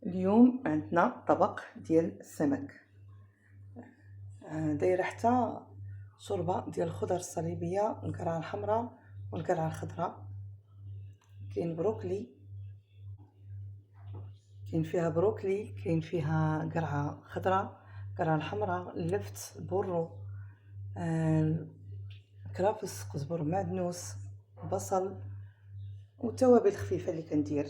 اليوم عندنا طبق ديال السمك. دايره حتى شوربه ديال الخضر الصليبيه والقرعه الحمراء والقرعه الخضراء. كاين بروكلي، كاين فيها بروكلي، كاين فيها قرعه خضراء، قرعه الحمراء، اللفت، البورو، كرافس، قزبر، معدنوس، بصل، والتوابل الخفيفه اللي كندير.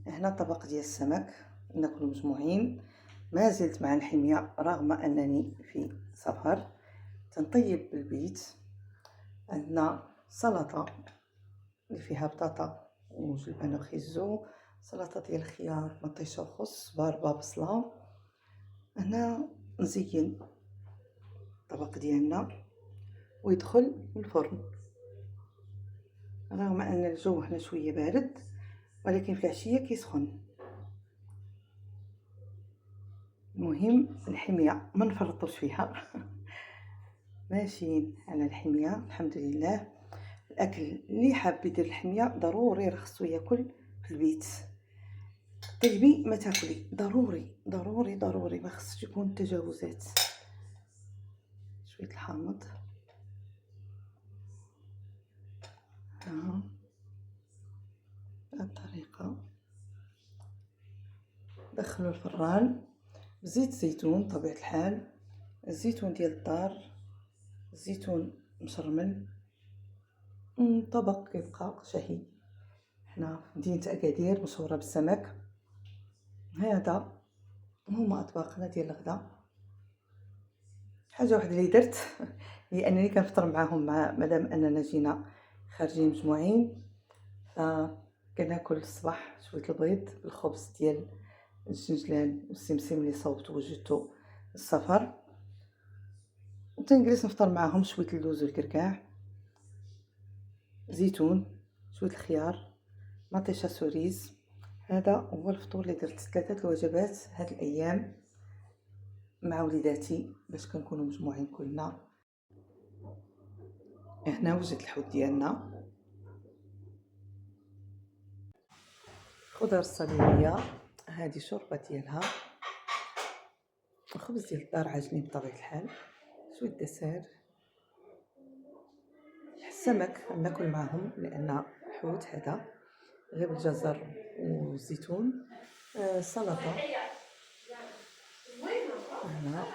هنا طبق ديال السمك ناكلو مجموعين. ما زلت مع الحميه رغم انني في سفر. تنطيب بالبيت. عندنا سلطه اللي فيها بطاطا وجلبان وخيزو، سلطه ديال الخيار، مطيشه وخس، باربه، بصله. هنا نزين الطبق ديالنا ويدخل الفرن. رغم ان الجو هنا شويه بارد ولكن في العشيه كيسخن. المهم الحميه ما نفرطوش فيها. ماشيين على الحميه الحمد لله. الاكل اللي حاب يدير الحميه ضروري خصو ياكل في البيت. طيبي ما تاكلي، ضروري ضروري ضروري، ما خصش يكون تجاوزات. شويه الحامض الطريقه. دخلوا الفران بزيت زيتون طبيعه الحال، الزيتون ديال الدار، الزيتون مشرمل. طبق كيبقى شهي. حنا في مدينه اكادير مشهوره بالسمك. هذا هما اطباقنا ديال الغداء. حاجه واحده اللي درت هي انني كنفطر معاهم، مادام اننا جينا خارجين مجموعين، فكناكل الصباح شويه البيض بالخبز ديال الجنجلان والسمسم اللي صوبت وجدته السفر، وتنجلس نفطر معاهم شويه اللوز والكركاع، زيتون، شويه الخيار، مطيشه سوريز. هذا هو الفطور اللي درت 3 الوجبات هاد الايام مع وليداتي باش كنكونوا مجموعين كلنا. هنا وجد الحوت ديالنا، خضر الصليبيه، هذه شوربه ديالها، الخبز ديال الدار عاجبني بطبيعه الحال، شويه دسر، السمك ناكل معهم لان حوت هذا غير بالجزر والزيتون. سلطه. هنا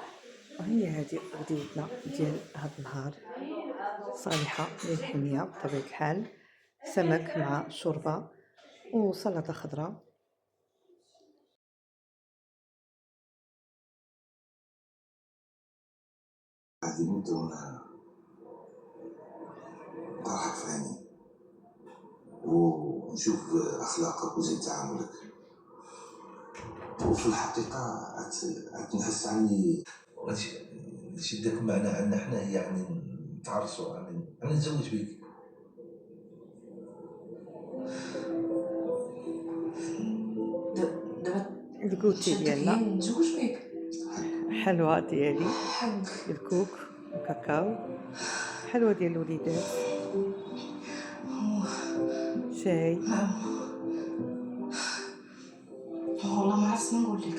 وهي هذه غديوتنا ديال هذا النهار، صالحه للحميه بطبيعه الحال. سمك مع شوربه وسلطه خضراء. هذه بدون ضحك ثاني ونشوف أخلاقك وزين تعاملك، وفي الحقيقة نحس عني نشدك معنا عنا حنا يعني نتعرسوا يعني نتزوج بك. دابا الكوتي ديالنا، نتزوج بك. حلوى ديالي الكوك وكاكاو، حلوى ديال الوليدات، شاي. والله ما عرفت نقول لك.